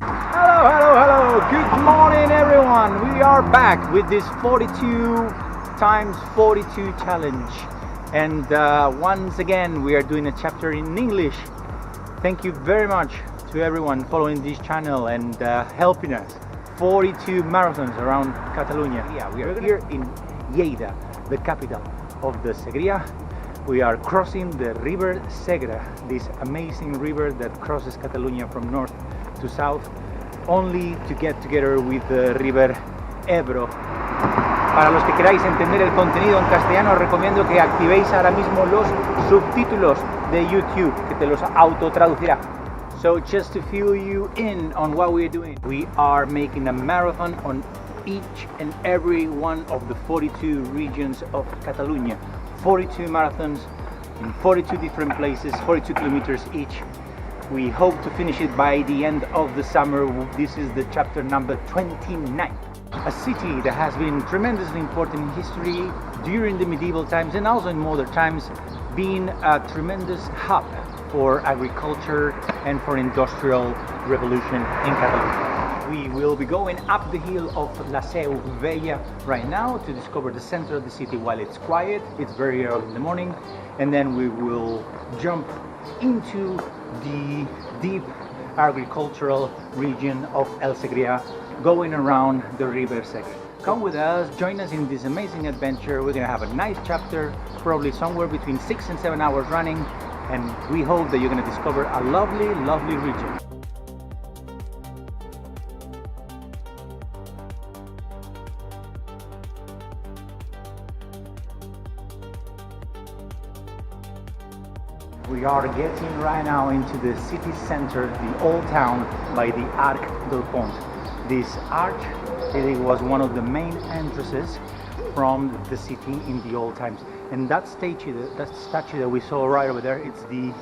Hello, hello, hello. Good morning, everyone. We are back with this 42 times 42 challenge. And once again, we are doing a chapter in English. Thank you very much to everyone following this channel and helping us. 42 marathons around Catalonia. Yeah, we are here in Lleida, the capital of the Segrià. We are crossing the river Segrià, this amazing river that crosses Catalonia from north to south, only to get together with the river Ebro. Para los que queráis entender el contenido en castellano, os recomiendo que activéis ahora mismo los subtítulos de YouTube, que te los autotraducirá. So just to fill you in on what we're doing, we are making a marathon on each and every one of the 42 regions of Catalonia. 42 marathons in 42 different places, 42 kilometers each. We hope to finish it by the end of the summer. This is the chapter number 29. A city that has been tremendously important in history during the medieval times and also in modern times, being a tremendous hub for agriculture and for industrial revolution in Catalonia. We will be going up the hill of Seu Vella right now to discover the center of the city while it's quiet. It's very early in the morning, and then we will jump into the deep agricultural region of El Segrià, going around the river Segrià. Come with us, join us in this amazing adventure. We're gonna have a nice chapter, probably somewhere between 6 and 7 hours running, and we hope that you're gonna discover a lovely, lovely region. We are getting right now into the city center, the old town by the Arc del Pont. This arch, it was one of the main entrances from the city in the old times. And that statue that we saw right over there, it's the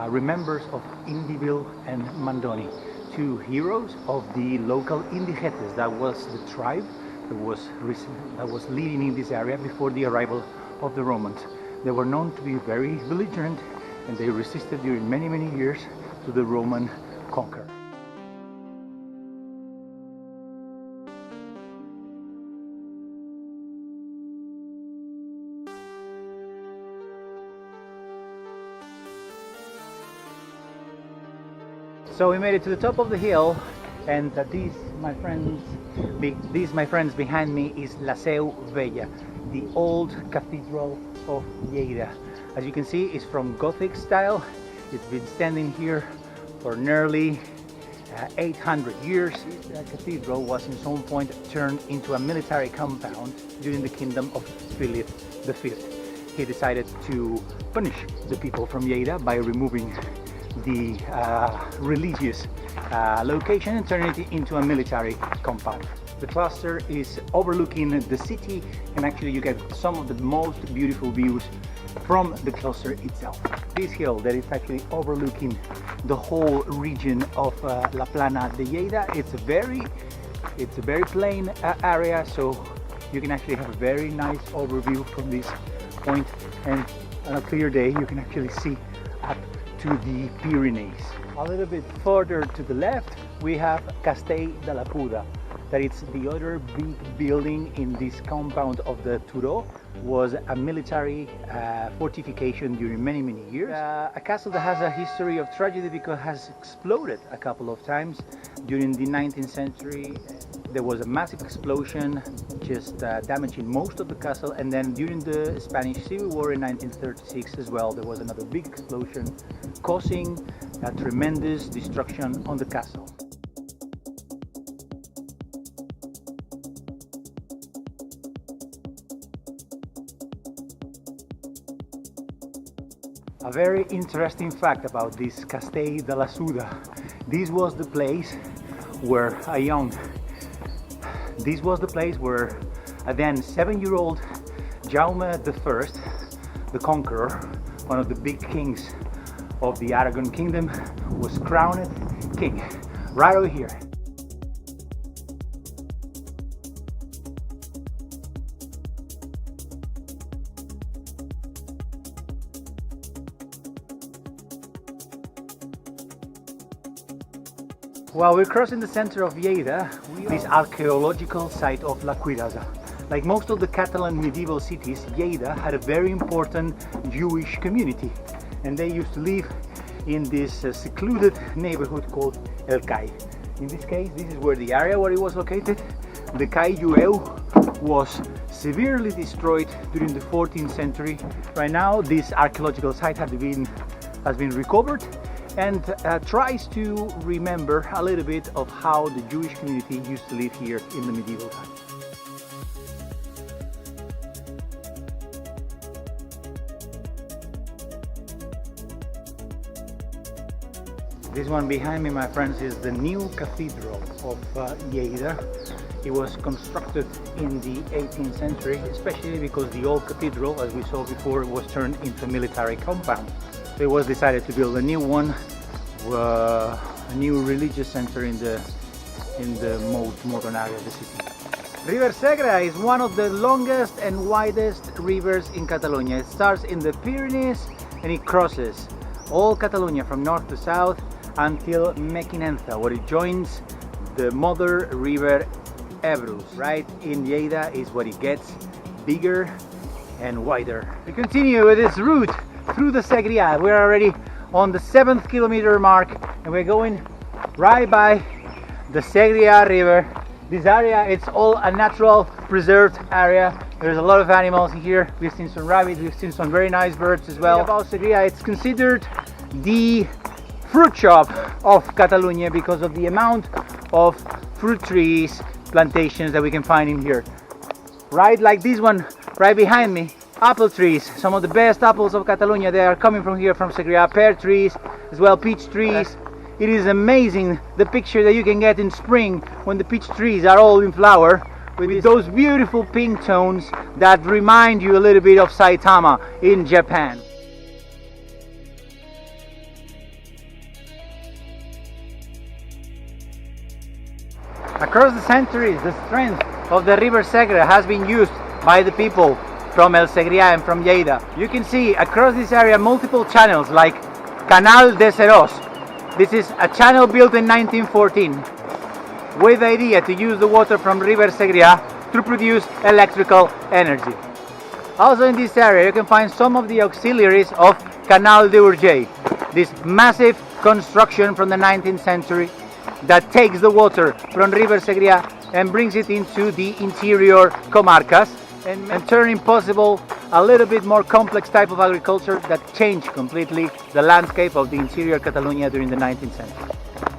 remembers of Indivil and Mandoni, two heroes of the local indigetes. That was the tribe that was leading in this area before the arrival of the Romans. They were known to be very belligerent, and they resisted during many, many years to the Roman conqueror. So we made it to the top of the hill, and these, my friends behind me, is La Seu Vella, the old cathedral of Lleida. As you can see, it's from Gothic style. It's been standing here for nearly 800 years. The cathedral was in some point turned into a military compound during the kingdom of Philip V. He decided to punish the people from Lleida by removing the religious location and turning it into a military compound. The cluster is overlooking the city, and actually you get some of the most beautiful views from the cluster itself. This hill that is actually overlooking the whole region of La Plana de Lleida, it's a very plain area, so you can actually have a very nice overview from this point, and on a clear day you can actually see up to the Pyrenees. A little bit further to the left we have Castell de la Puda. That it's the other big building in this compound of the Turó. Was a military fortification during many, many years. A castle that has a history of tragedy because it has exploded a couple of times. During the 19th century there was a massive explosion, just damaging most of the castle, and then during the Spanish Civil War in 1936 as well, there was another big explosion causing a tremendous destruction on the castle. A very interesting fact about this Castell de la Suda. This was the place where a then 7-year-old Jaume I, the conqueror, one of the big kings of the Aragon kingdom, was crowned king right over here. While we're crossing the center of Lleida, this archaeological site of La Cuirasa. Like most of the Catalan medieval cities, Lleida had a very important Jewish community, and they used to live in this secluded neighborhood called El Cai. In this case, this is where the area where it was located. The Cai Jueu was severely destroyed during the 14th century. Right now, this archaeological site has been recovered and tries to remember a little bit of how the Jewish community used to live here in the medieval times. This one behind me, my friends, is the new cathedral of Lleida. It was constructed in the 18th century, especially because the old cathedral, as we saw before, was turned into a military compound. So it was decided to build a new one, a new religious center in the most modern area of the city. River Segrià is one of the longest and widest rivers in Catalonia. It starts in the Pyrenees and it crosses all Catalonia from north to south until Mequinenza, where it joins the mother river Ebro. Right in Lleida is where it gets bigger and wider. We continue with this route through the Segrià. We're already on the 7th kilometer mark and we're going right by the Segrià river. This area, it's all a natural preserved area. There's a lot of animals here. We've seen some rabbits, we've seen some very nice birds as well. About Segrià, it's considered the fruit shop of Catalonia because of the amount of fruit trees, plantations that we can find in here. Right like this one right behind me, apple trees, some of the best apples of Catalonia, they are coming from here, from Segrià. Pear trees, as well peach trees. It is amazing the picture that you can get in spring when the peach trees are all in flower with those beautiful pink tones that remind you a little bit of Saitama in Japan. Across the centuries, the strength of the river Segrià has been used by the people from El Segrià and from Lleida. You can see across this area multiple channels like Canal de Serós. This is a channel built in 1914 with the idea to use the water from river Segrià to produce electrical energy. Also in this area you can find some of the auxiliaries of Canal de Urgell, this massive construction from the 19th century that takes the water from river Segrià and brings it into the interior comarcas and turning possible a little bit more complex type of agriculture that changed completely the landscape of the interior Catalonia during the 19th century.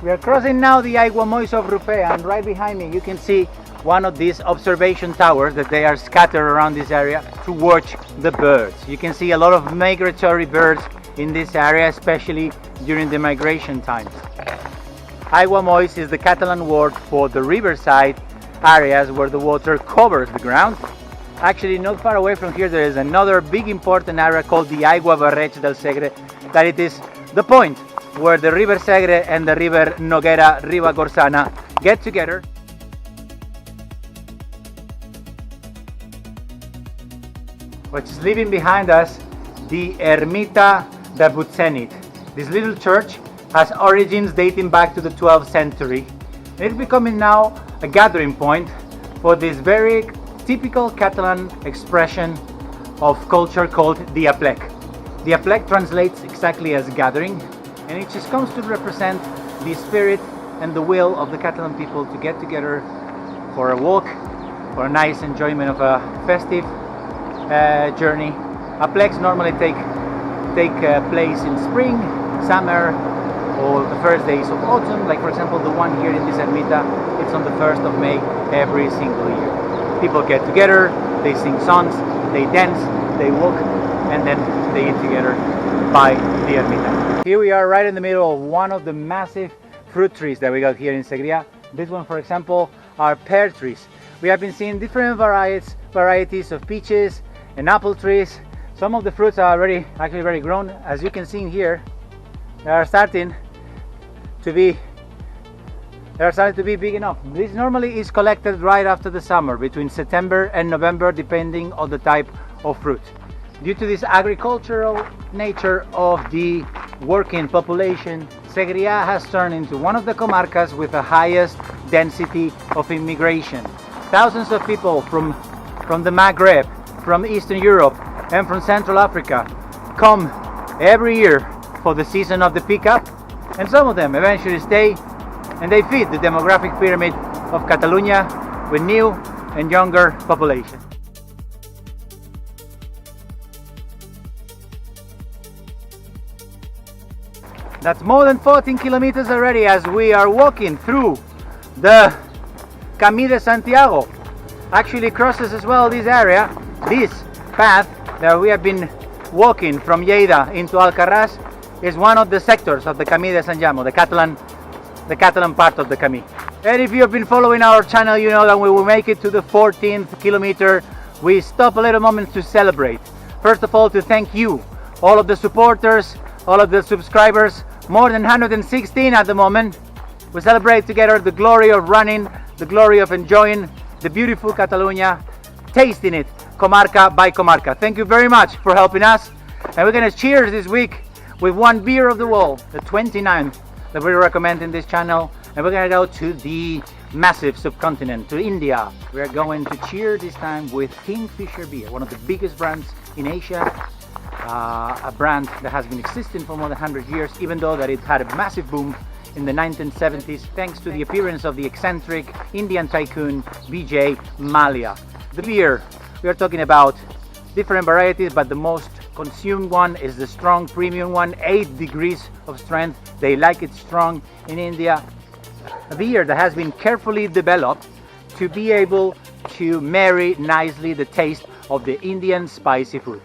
We are crossing now the Aiguamolls of Rupea, and right behind me you can see one of these observation towers that they are scattered around this area to watch the birds. You can see a lot of migratory birds in this area, especially during the migration times. Aiguamolls is the Catalan word for the riverside areas where the water covers the ground. Actually, not far away from here there is another big important area called the Aigua Barreig del Segre, that it is the point where the river Segre and the river Noguera Ribagorzana get together. Which is leaving behind us the Ermita de Butzenit. This little church has origins dating back to the 12th century. It's becoming now a gathering point for this very typical Catalan expression of culture called the aplec. The aplec translates exactly as gathering, and it just comes to represent the spirit and the will of the Catalan people to get together for a walk, for a nice enjoyment of a festive journey. Aplecs normally take place in spring, summer, or the first days of autumn. Like for example the one here in this ermita, it's on the 1st of May every single year. People get together, they sing songs, they dance, they walk, and then they eat together by the ermita. Here we are right in the middle of one of the massive fruit trees that we got here in Segrià. This one, for example, are pear trees. We have been seeing different varieties of peaches and apple trees. Some of the fruits are already actually very grown. As you can see in here, they are starting to be big enough. This normally is collected right after the summer, between September and November, depending on the type of fruit. Due to this agricultural nature of the working population, Segrià has turned into one of the comarcas with the highest density of immigration. Thousands of people from the Maghreb, from Eastern Europe, and from Central Africa come every year for the season of the pickup, and some of them eventually stay and they feed the demographic pyramid of Catalonia with new and younger population. That's more than 14 kilometers already as we are walking through the Camí de Santiago. Actually crosses as well this area. This path that we have been walking from Lleida into Alcarràs is one of the sectors of the Camí de Santiago, the Catalan part of the Camí. And if you have been following our channel, you know that when we make it to the 14th kilometer, we stop a little moment to celebrate. First of all, to thank you, all of the supporters, all of the subscribers, more than 116 at the moment. We celebrate together the glory of running, the glory of enjoying the beautiful Catalonia, tasting it comarca by comarca. Thank you very much for helping us, and we're gonna cheers this week with one beer of the world, the 29th that we recommend in this channel, and we're gonna go to the massive subcontinent, to India. We're going to cheer this time with Kingfisher beer, one of the biggest brands in Asia, a brand that has been existing for more than 100 years, even though that it had a massive boom in the 1970s thanks to the appearance of the eccentric Indian tycoon Vijay Mallya. The beer, we are talking about different varieties, but the most consumed one is the strong premium one, 8 degrees of strength. They like it strong in India. A beer that has been carefully developed to be able to marry nicely the taste of the Indian spicy food.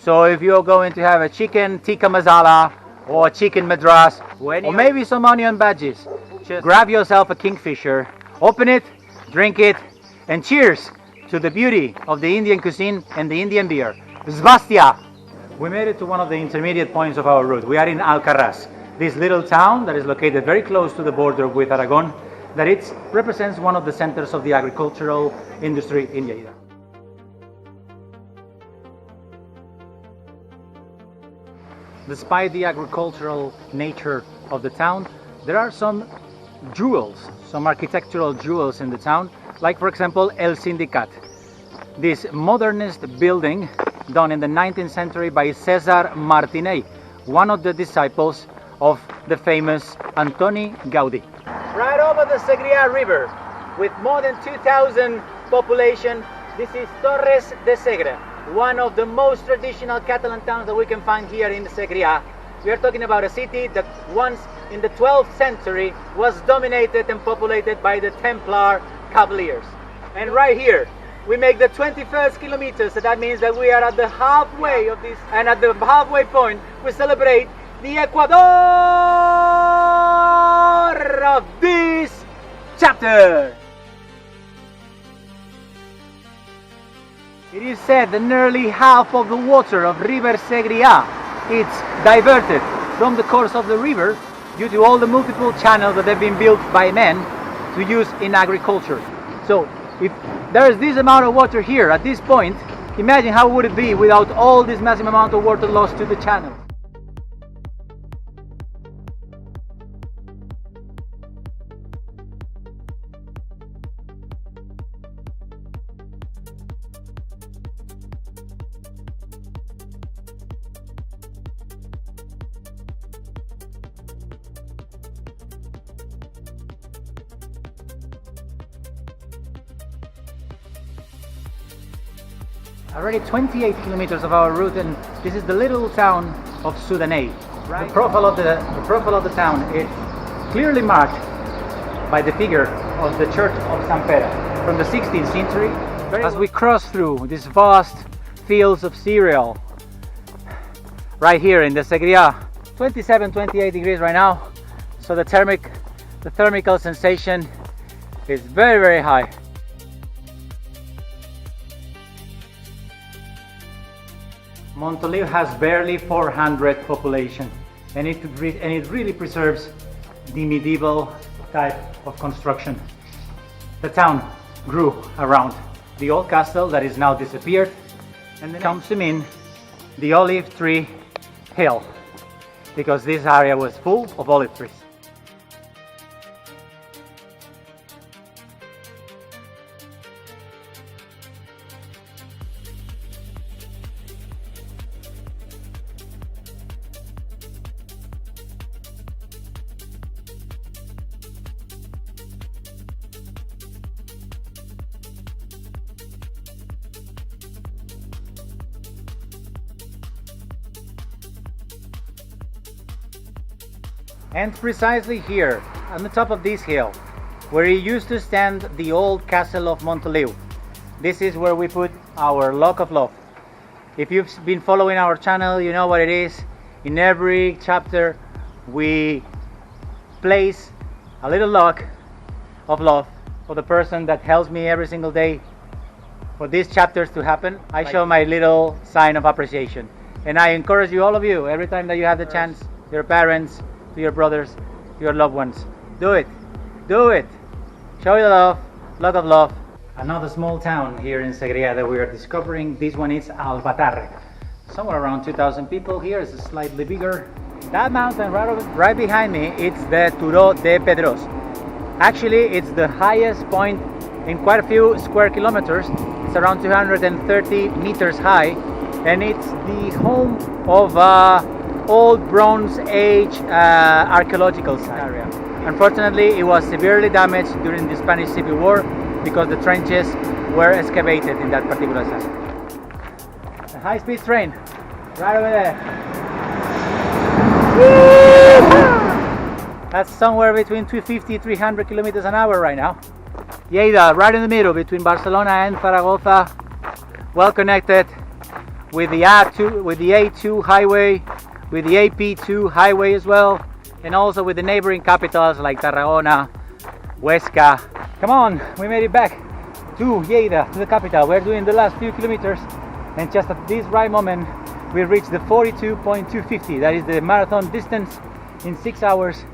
So if you're going to have a chicken tikka masala or chicken madras or maybe some onion bhajis, just grab yourself a Kingfisher, open it, drink it, and cheers to the beauty of the Indian cuisine and the Indian beer. Svastia! We made it to one of the intermediate points of our route. We are in Alcarràs, this little town that is located very close to the border with Aragon, that it represents one of the centers of the agricultural industry in Lleida. Despite the agricultural nature of the town, there are some jewels, some architectural jewels in the town, like for example El Sindicat, this modernist building done in the 19th century by César Martinell, one of the disciples of the famous Antoni Gaudí. Right over the Segrià river, with more than 2,000 population, this is Torres de Segre, one of the most traditional Catalan towns that we can find here in Segrià. We are talking about a city that once in the 12th century was dominated and populated by the Templar Cavaliers. And right here, we make the 21st kilometers, so that means that we are at the halfway of this, and at the halfway point, we celebrate the Ecuador of this chapter. It is said that nearly half of the water of River Segrià is diverted from the course of the river due to all the multiple channels that have been built by men to use in agriculture. So if there is this amount of water here at this point, imagine how would it be without all this massive amount of water lost to the channel. Already 28 kilometers of our route, and this is the little town of Sudanay. Right. The profile of the town is clearly marked by the figure of the Church of San Pedro from the 16th century. As we cross through these vast fields of cereal, right here in the Segrià, 27-28 degrees right now, so the thermical sensation is very, very high. Montoliu has barely 400 population, and it really preserves the medieval type of construction. The town grew around the old castle that is now disappeared, and then comes to mean the olive tree hill. because this area was full of olive trees. And precisely here, on the top of this hill, where it used to stand the old castle of Monteliu, this is where we put our lock of love. If you've been following our channel, you know what it is. In every chapter, we place a little lock of love for the person that helps me every single day for these chapters to happen. I show my little sign of appreciation. And I encourage you, all of you, every time that you have the chance, your parents, to your brothers, to your loved ones, do it, do it. Show your love, lock of love. Another small town here in Segrià that we are discovering. This one is Albatarre. Somewhere around 2,000 people here. It's slightly bigger. That mountain right behind me, it's the Turó de Pedros. Actually, it's the highest point in quite a few square kilometers. It's around 230 meters high, and it's the home of old Bronze Age archaeological area. Unfortunately, it was severely damaged during the Spanish Civil War because the trenches were excavated in that particular site. A high-speed train, right over there. That's somewhere between 250 and 300 kilometers an hour right now. Lleida, right in the middle between Barcelona and Zaragoza, well connected with the A2 highway, with the AP2 highway as well, and also with the neighboring capitals like Tarragona, Huesca. Come on, we made it back to Lleida, to the capital. We're doing the last few kilometers, and just at this right moment we reached the 42.250. That is the marathon distance in 6 hours,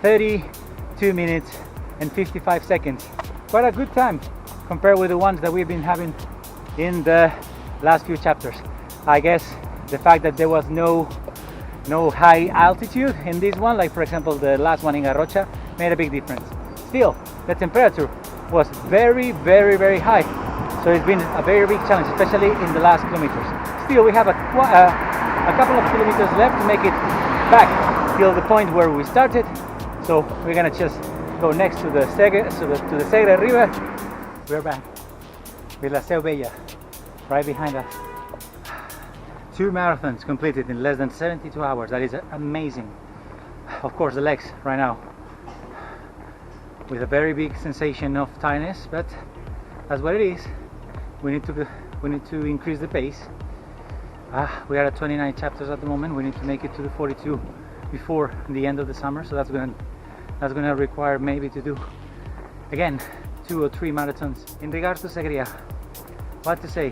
32 minutes and 55 seconds. Quite a good time compared with the ones that we've been having in the last few chapters. I guess the fact that there was no high altitude in this one, like for example the last one in Garrocha, made a big difference. Still, the temperature was very high, so it's been a very big challenge, especially in the last kilometers. Still, we have a couple of kilometers left to make it back till the point where we started, so we're gonna just go next to the Segrià river. We're back with la Seu Vella right behind us. 2 marathons completed in less than 72 hours. That is amazing. Of course, the legs right now with a very big sensation of tiredness, but that's what it is. We need to increase the pace. We are at 29 chapters at the moment. We need to make it to the 42 before the end of the summer, so that's gonna require maybe to do again 2 or 3 marathons. In regards to Segrià, what to say?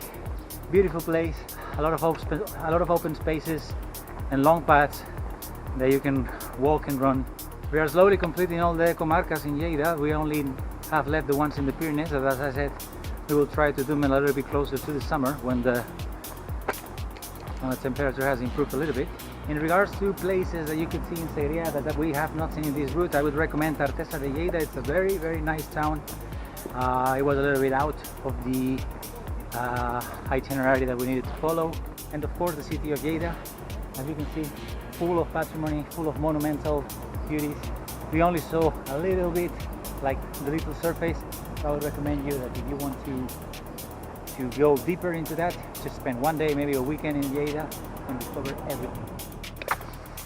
Beautiful place, a lot of open spaces and long paths that you can walk and run. We are slowly completing all the comarcas in Lleida. We only have left the ones in the Pyrenees, and as I said, we will try to do them a little bit closer to the summer when the temperature has improved a little bit. In regards to places that you can see in Segrià that we have not seen in this route, I would recommend Artesa de Lleida. It's a very nice town. It was a little bit out of the itinerary that we needed to follow, and of course the city of Lleida, as you can see, full of patrimony, full of monumental beauties. We only saw a little bit, like the little surface, so I would recommend you that if you want to go deeper into that, just spend one day, maybe a weekend in Lleida, and discover everything.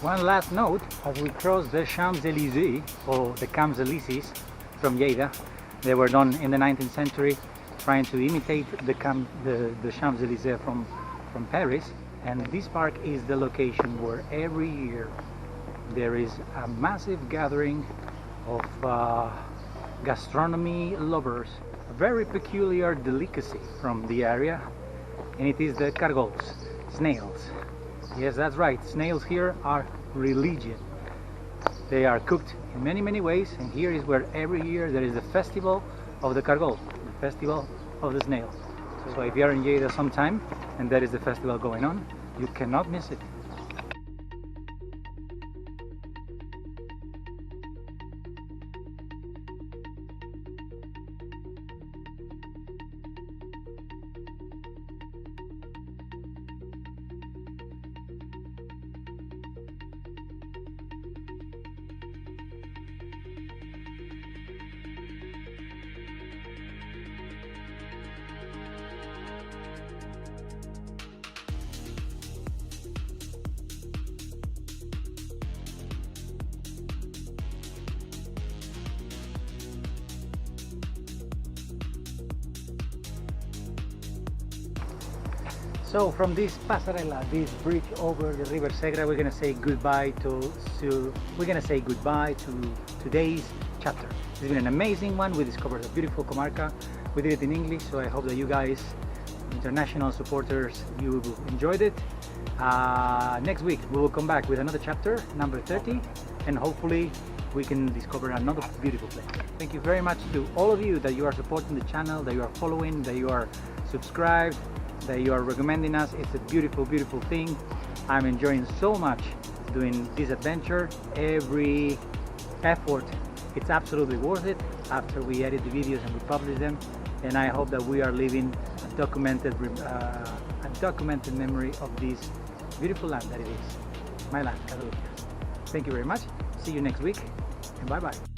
One last note, as we cross the Champs-Élysées, or the Champs-Élysées from Lleida. They were done in the 19th century, trying to imitate the Champs-Élysées from Paris, and this park is the location where every year there is a massive gathering of gastronomy lovers, a very peculiar delicacy from the area, and it is the cargols, snails. Yes, that's right, snails here are religion. They are cooked in many ways, and here is where every year there is the festival of the cargol, the festival of the snail. So if you are in Lleida sometime and there is the festival going on, you cannot miss it. So from this pasarela, this bridge over the river Segrià, we're gonna say goodbye to today's chapter. It's been an amazing one. We discovered a beautiful comarca. We did it in English, so I hope that you guys, international supporters, you enjoyed it. Next week we will come back with another chapter, number 30, and hopefully we can discover another beautiful place. Thank you very much to all of you that you are supporting the channel, that you are following, that you are subscribed, that you are recommending us. It's a beautiful, beautiful thing. I'm enjoying so much doing this adventure. Every effort, it's absolutely worth it after we edit the videos and we publish them. And I hope that we are living a documented memory of this beautiful land that it is. My land, Catalonia. Thank you very much. See you next week, and bye-bye.